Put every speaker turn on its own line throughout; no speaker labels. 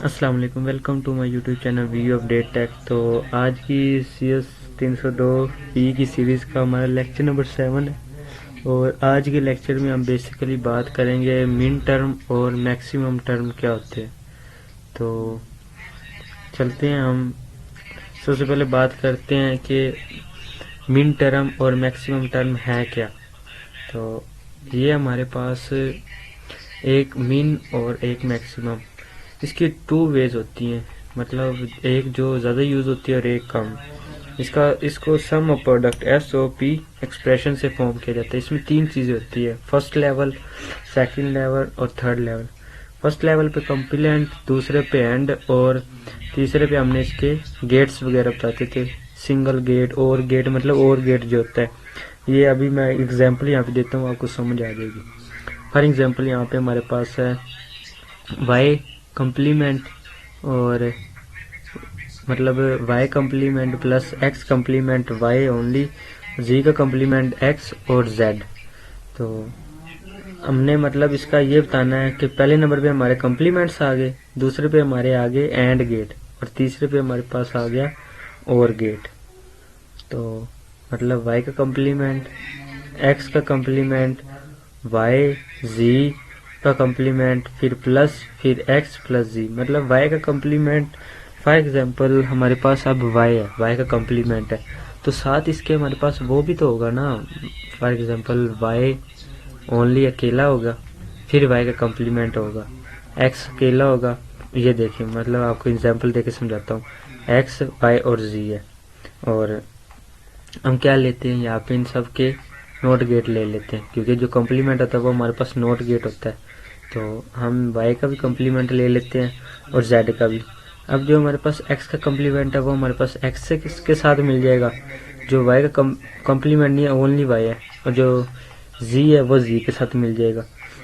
अस्सलाम वालेकुम, welcome to my YouTube channel view update tech. तो आज की CS 302 पी की सीरीज़ का हमारा लेक्चर नंबर 7 है। और आज के लेक्चर में हम बेसिकली बात करेंगे मिन टर्म और मैक्सिमम टर्म क्या होते हैं। तो चलते हैं, हम सबसे पहले बात करते हैं कि मिन टर्म और मैक्सिमम टर्म है क्या। तो ये हमारे पास एक मिन और एक मैक्सिमम, इसकी टू वेज होती हैं, मतलब एक जो ज़्यादा यूज़ होती है और एक कम। इसको सम ऑफ प्रोडक्ट SOP एक्सप्रेशन से फॉर्म किया जाता है। इसमें तीन चीज़ें होती है, फर्स्ट लेवल, सेकंड लेवल और थर्ड लेवल। फर्स्ट लेवल पे कंप्लीमेंट, दूसरे पे एंड और तीसरे पे हमने इसके गेट्स वगैरह बताते थे। सिंगल गेट, और गेट मतलब और गेट जो होता है, ये अभी मैं एग्जांपल यहाँ पे देता हूँ, आपको समझ आ जाएगी। फॉर एग्जांपल यहाँ पे हमारे पास है y कंप्लीमेंट, और मतलब y complement plus x complement y only, z का कंप्लीमेंट x और z। तो हमने मतलब इसका ये बताना है कि पहले नंबर पे हमारे कंप्लीमेंट्स आ गए, दूसरे पे हमारे आगे एंड गेट, और तीसरे पे हमारे पास आ गया और गेट। तो मतलब y का कंप्लीमेंट, x का कंप्लीमेंट, y z का कंप्लीमेंट, फिर प्लस, फिर x प्लस z, मतलब y का कंप्लीमेंट। फॉर एग्जांपल हमारे पास अब y है, y का कंप्लीमेंट है, तो साथ इसके हमारे पास वो भी तो होगा ना। फॉर एग्जांपल y ओनली अकेला होगा, फिर y का कंप्लीमेंट होगा, x अकेला होगा। ये देखिए, मतलब आपको एग्जांपल देके समझाता हूँ। x, y और z है, और हम क्या लेते हैं यहाँ पे, इन सब के नोट गेट ले लेते हैं, क्योंकि जो कंप्लीमेंट होता है वो हमारे पास नोट गेट होता है। तो हम y का भी कंप्लीमेंट ले लेते हैं और z का भी। अब जो हमारे पास x का कंप्लीमेंट है वो हमारे पास x से किसके साथ मिल जाएगा, जो y का कंप्लीमेंट नहीं है ओनली y है, और जो z है वो z के साथ मिल जाएगा।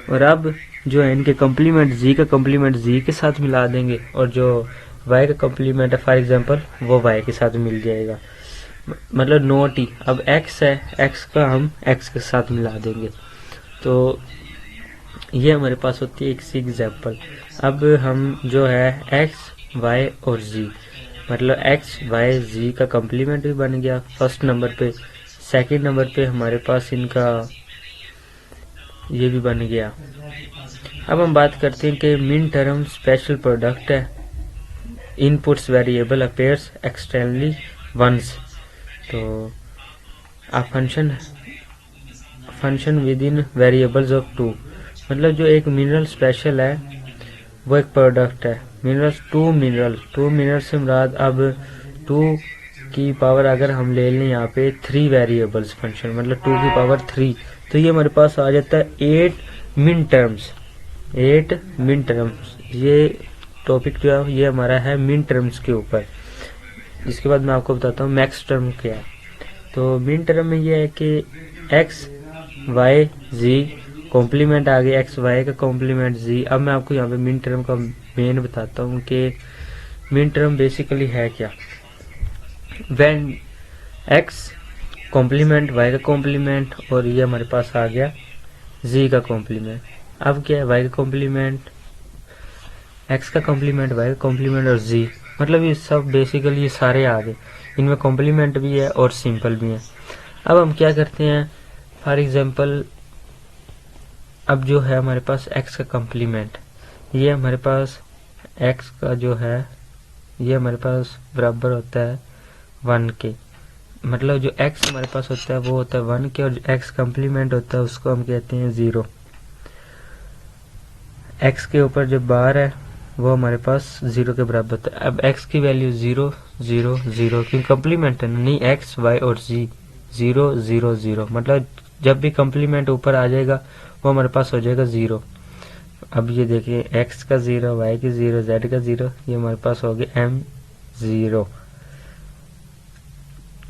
और अब जो है इनके कंप्लीमेंट, z का कंप्लीमेंट z के साथ मिला देंगे, और जो y का कंप्लीमेंट है फॉर एग्जांपल वो y के साथ मिल जाएगा। मतलब नोट ही, अब x है, x का हम x के साथ मिला देंगे। तो ये हमारे पास होती है एक सी एग्जाम्पल। अब हम जो है x, y और z, मतलब x, y, z का कंप्लीमेंट भी बन गया फर्स्ट नंबर पे। सेकंड नंबर पे हमारे पास इनका ये भी बन गया। अब हम बात करते हैं कि मिन टर्म स्पेशल प्रोडक्ट है, inputs variable appears externally once. तो a function with n variables of two, मतलब जो एक मिनरल स्पेशल है वो एक प्रोडक्ट है। मिनरल्स, टू मिनरल से मुराद, अब 2 की पावर अगर हम ले लें यहाँ पे 3 वेरिएबल्स फंक्शन, मतलब 2 की पावर 3, तो ये हमारे पास आ जाता है 8 मिन टर्म्स। 8 मिन टर्म्स, ये टॉपिक जो है ये हमारा है मिन टर्म्स के ऊपर। इसके बाद मैं आपको बताता हूँ मैक्स टर्म क्या है। तो मिन टर्म में ये है कि x, y, z कॉम्प्लीमेंट आ गया, x y का कॉम्प्लीमेंट z। अब मैं आपको यहाँ पे मिन टर्म का मेन बताता हूँ कि मिन टर्म बेसिकली है क्या। व्हेन x कॉम्प्लीमेंट, y का कॉम्प्लीमेंट, और ये हमारे पास आ गया z का कॉम्प्लीमेंट। अब क्या है, y का कॉम्प्लीमेंट, x का कॉम्प्लीमेंट, y का कॉम्प्लीमेंट और z, मतलब ये सब बेसिकली ये सारे आ गए। इनमें कॉम्प्लीमेंट भी है और सिंपल भी है। अब हम क्या करते हैं, फॉर एग्जांपल अब जो है हमारे पास x का कॉम्प्लीमेंट, ये हमारे पास x का जो है ये हमारे पास बराबर होता है 1 के, मतलब जो x हमारे पास होता है वो होता है 1 के, और जो x कॉम्प्लीमेंट होता है उसको हम कहते हैं 0। x के ऊपर जो बार है वो हमारे पास 0 के बराबर होता है। अब x की वैल्यू 0 0 0, क्योंकि कॉम्प्लीमेंट है नहीं, x y और z 0 0 0, मतलब जब भी कॉम्प्लीमेंट ऊपर आ जाएगा वो हमारे पास हो जाएगा 0। अब ये देखिए, x का 0, y की 0, z का 0, ये हमारे पास हो गया m0।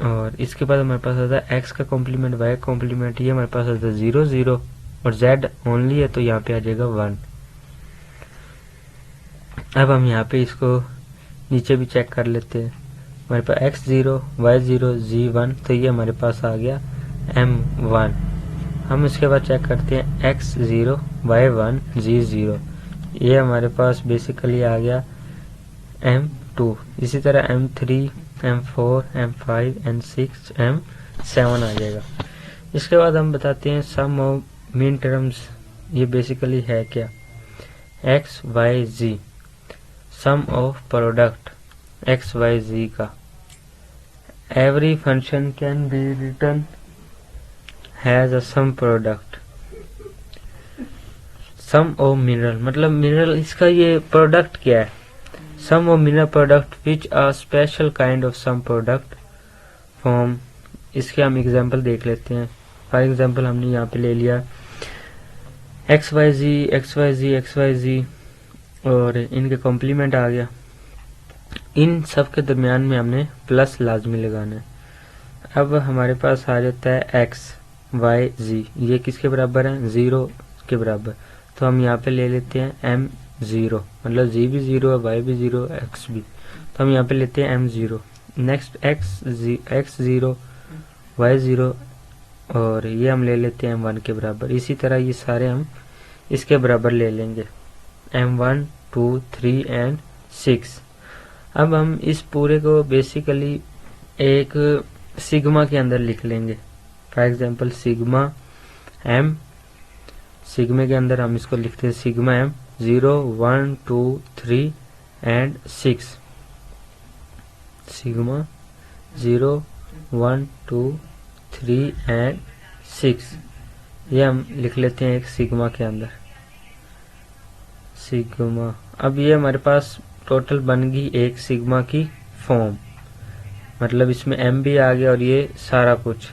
और इसके बाद हमारे पास आता है x का कॉम्प्लीमेंट, y का कॉम्प्लीमेंट, ये हमारे पास आता है 0 0, और z ओनली है तो यहाँ पे आ जाएगा 1। अब हम यहाँ पे इसको नीचे भी चेक कर लेते हैं। हमारे पास x0, y0, z1, तो ये हमारे पास आ गया m1। हम इसके बाद चेक करते हैं x0, y1, z0, ये हमारे पास बेसिकली आ गया M2, इसी तरह M3, M4, M5, M6, M7 आ जाएगा। इसके बाद हम बताते हैं सम ऑफ मीन टर्म्स। ये बेसिकली है क्या? X Y Z, sum of product X Y Z का। Every function can be written has a sum product. Sum of mineral मतलब मिनरल, इसका ये प्रोडक्ट क्या है? Sum of mineral product which a special kind of sum product form. इसके हम example देख लेते हैं। फॉर एग्जांपल हमने यहाँ पे ले लिया एक्स वाई जी, एक्स वाई जी, एक्स वाई जी और इनके कॉम्प्लीमेंट आ गया। इन सब के दरमियान में हमने प्लस लाजमी लगाना है। अब हमारे पास आ जाता है एक्स वाई जी, ये किसके बराबर है? 0 के बराबर। तो हम यहाँ पे ले लेते हैं M0, मतलब जी भी 0 है, वाई भी 0, एक्स भी। तो हम यहाँ पे लेते हैं M0। नेक्स्ट एक्स 0, वाई 0 और ये हम ले लेते हैं M1 के बराबर। इसी तरह ये सारे हम इसके बराबर ले लेंगे, M1, 2, 3 एंड 6। अब हम इस पूरे को बेसिकली एक सिग्मा के अंदर लिख लेंगे। For example sigma M, sigma के अंदर हम इसको लिखते हैं sigma M 0, 1, 2, 3 and 6। Sigma 0, 1, 2, 3 and 6, ये हम लिख लेते हैं एक सिग्मा के अंदर, सिग्मा। अब ये हमारे पास टोटल बन गई एक सिग्मा की फॉर्म, मतलब इसमें M भी आ गया और ये सारा कुछ,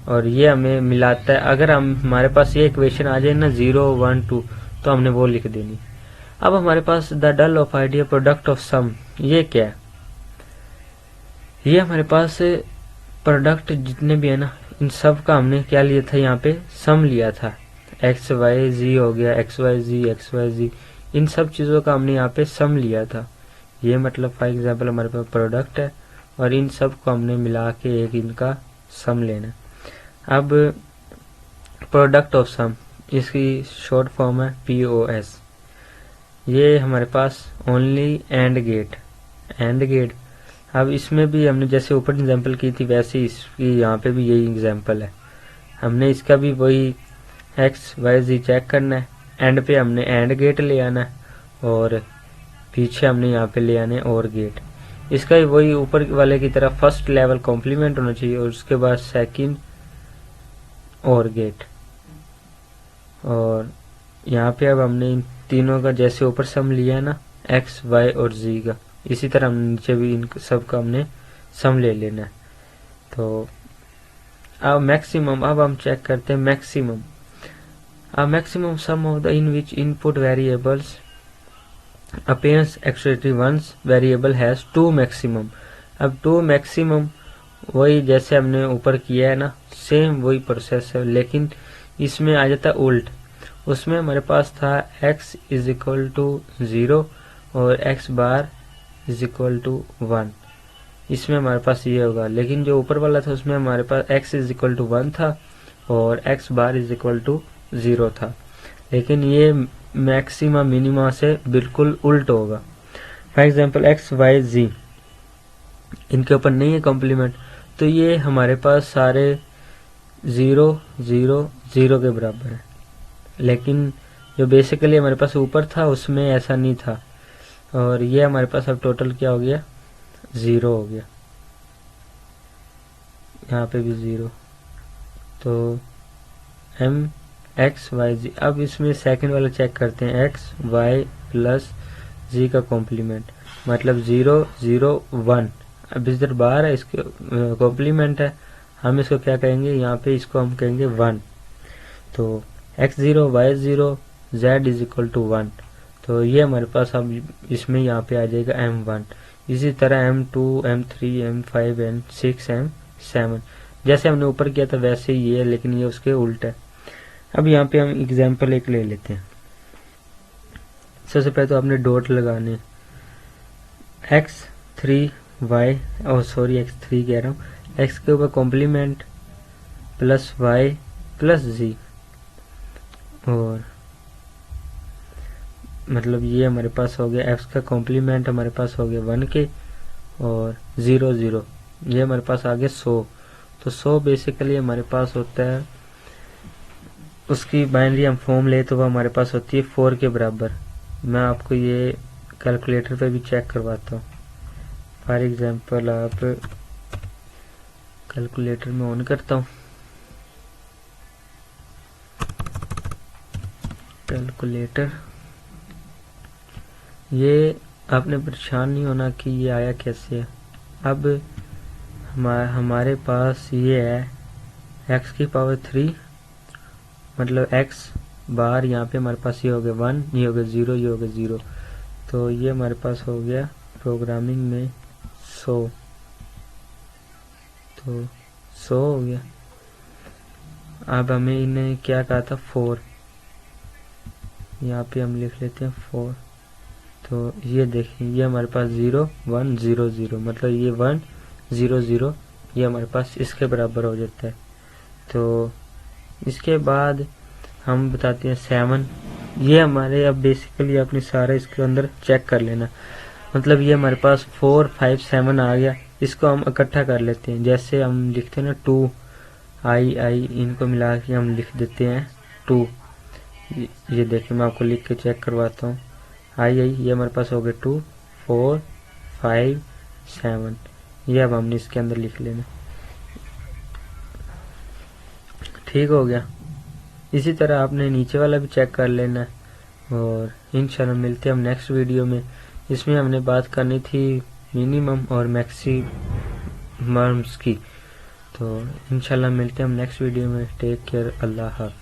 और ये हमें मिलाता है। अगर हम हमारे पास ये इक्वेशन आ जाए ना 0, 1, 2, तो हमने वो लिख देनी। अब हमारे पास the dual of idea product of sum, ये क्या है? ये हमारे पास प्रोडक्ट जितने भी है ना, इन सब का हमने क्या लिया था? यहाँ पे सम लिया था। एक्स वाई जी हो गया, एक्स वाई जी, एक्स वाई जी, इन सब चीज़ों का हमने यहाँ पे सम लिया था। ये मतलब फॉर एग्जांपल हमारे पास प्रोडक्ट है और इन सब को हमने मिला के एक इनका सम लेना। अब प्रोडक्ट ऑफ सम, इसकी शॉर्ट फॉर्म है POS। ये हमारे पास ओनली एंड गेट। अब इसमें भी हमने जैसे ऊपर एग्जांपल की थी वैसे इसकी यहाँ पे भी यही एग्जांपल है। हमने इसका भी वही एक्स वाई जी चेक करना है, एंड पे हमने एंड गेट ले आना है और पीछे हमने यहाँ पे ले आने और गेट। इसका भी वही ऊपर वाले की तरह फर्स्ट लेवल कॉम्प्लीमेंट होना चाहिए और उसके बाद सेकंड और गेट। और यहाँ पे अब हमने इन तीनों का जैसे ऊपर सम लिया है ना एक्स वाई और जी का, इसी तरह हम नीचे भी इन सब का हमने सम ले लेना है। तो अब मैक्सिमम, अब हम चेक करते हैं मैक्सिमम। अब maximum sum of the in which input variables appearance extractive once variable has 2 maximum. अब 2 मैक्सिमम वही जैसे हमने ऊपर किया है ना, सेम वही प्रोसेस है, लेकिन इसमें आ जाता है उल्ट। उसमें हमारे पास था x इज इक्वल टू 0 और x bar is equal to 1। इसमें हमारे पास ये होगा, लेकिन जो ऊपर वाला था उसमें हमारे पास x इज इक्वल टू 1 था और x bar is equal to 0 था। लेकिन ये मैक्सिमा मिनिमा से बिल्कुल उल्ट होगा। फॉर एग्जांपल एक्स वाई जी, इनके ऊपर नहीं है कॉम्प्लीमेंट, तो ये हमारे पास सारे 0, 0, 0 के बराबर है। लेकिन जो बेसिकली हमारे पास ऊपर था उसमें ऐसा नहीं था, और ये हमारे पास अब टोटल क्या हो गया? 0 हो गया। यहाँ पे भी 0। तो M एक्स वाई जी। अब इसमें सेकंड वाला चेक करते हैं, एक्स वाई प्लस जी का कॉम्प्लीमेंट, मतलब 0, 0, 1। अब इधर बाहर है, इसके कॉम्प्लीमेंट है, हम इसको क्या कहेंगे? यहाँ पे इसको हम कहेंगे 1। तो x0, y0, z is equal to 1। तो ये हमारे पास अब इसमें यहाँ पे आ जाएगा M1। इसी तरह M2, M3, M5, M6, M7, जैसे हमने ऊपर किया था वैसे ही ये है, लेकिन ये उसके उल्ट है। अब यहाँ पे हम एग्जाम्पल एक ले लेते हैं। सबसे पहले तो आपने डॉट लगाने, x3 y, x3 कह रहा हूँ, x के ऊपर complement plus y plus z, और मतलब ये हमारे पास हो गया x का कॉम्प्लीमेंट हमारे पास हो गया 1 के और 0 0, ये हमारे पास आ गया 100। तो 100 बेसिकली हमारे पास होता है, उसकी बाइनरी हम फॉर्म ले तो वो हमारे पास होती है 4 के बराबर। मैं आपको ये कैलकुलेटर पे भी चेक करवाता हूँ। फॉर एग्जांपल आप कैलकुलेटर में ऑन करता हूँ, कैलकुलेटर, ये आपने परेशान नहीं होना कि ये आया कैसे है। अब हमारे पास ये है x की पावर 3, मतलब x बार, यहाँ पे हमारे पास ये हो गया 1, ये हो गया 0, ये हो गया 0। तो ये हमारे पास हो गया प्रोग्रामिंग में 100, तो 100 हो गया। अब हमें इन्हें क्या कहा था 4, यहाँ पे हम लिख लेते हैं 4। तो ये देखें, ये हमारे पास 0 1 0 0, मतलब ये 1 0 0, ये हमारे पास इसके बराबर हो जाता है। तो इसके बाद हम बताते हैं 7, ये हमारे, अब बेसिकली अपनी सारा इसके अंदर चेक कर लेना, मतलब ये हमारे पास 4 5 7 आ गया। इसको हम इकट्ठा कर लेते हैं, जैसे हम लिखते हैं ना 2 आई आई, इनको मिला के हम लिख देते हैं 2। ये देखिए मैं आपको लिख के चेक करवाता हूँ। आई आई, ये हमारे पास हो गया 2 4 5 7, ये अब हमने इसके अंदर लिख लेना। ठीक हो गया। इसी तरह आपने नीचे वाला भी चेक कर लेना है। और इंशाल्लाह मिलते हैं हम नेक्स्ट वीडियो में। इसमें हमने बात करनी थी मिनिमम और मैक्सिमम्स की। तो इंशाल्लाह मिलते हैं हम नेक्स्ट वीडियो में। टेक केयर, अल्लाह हाफ़िज़।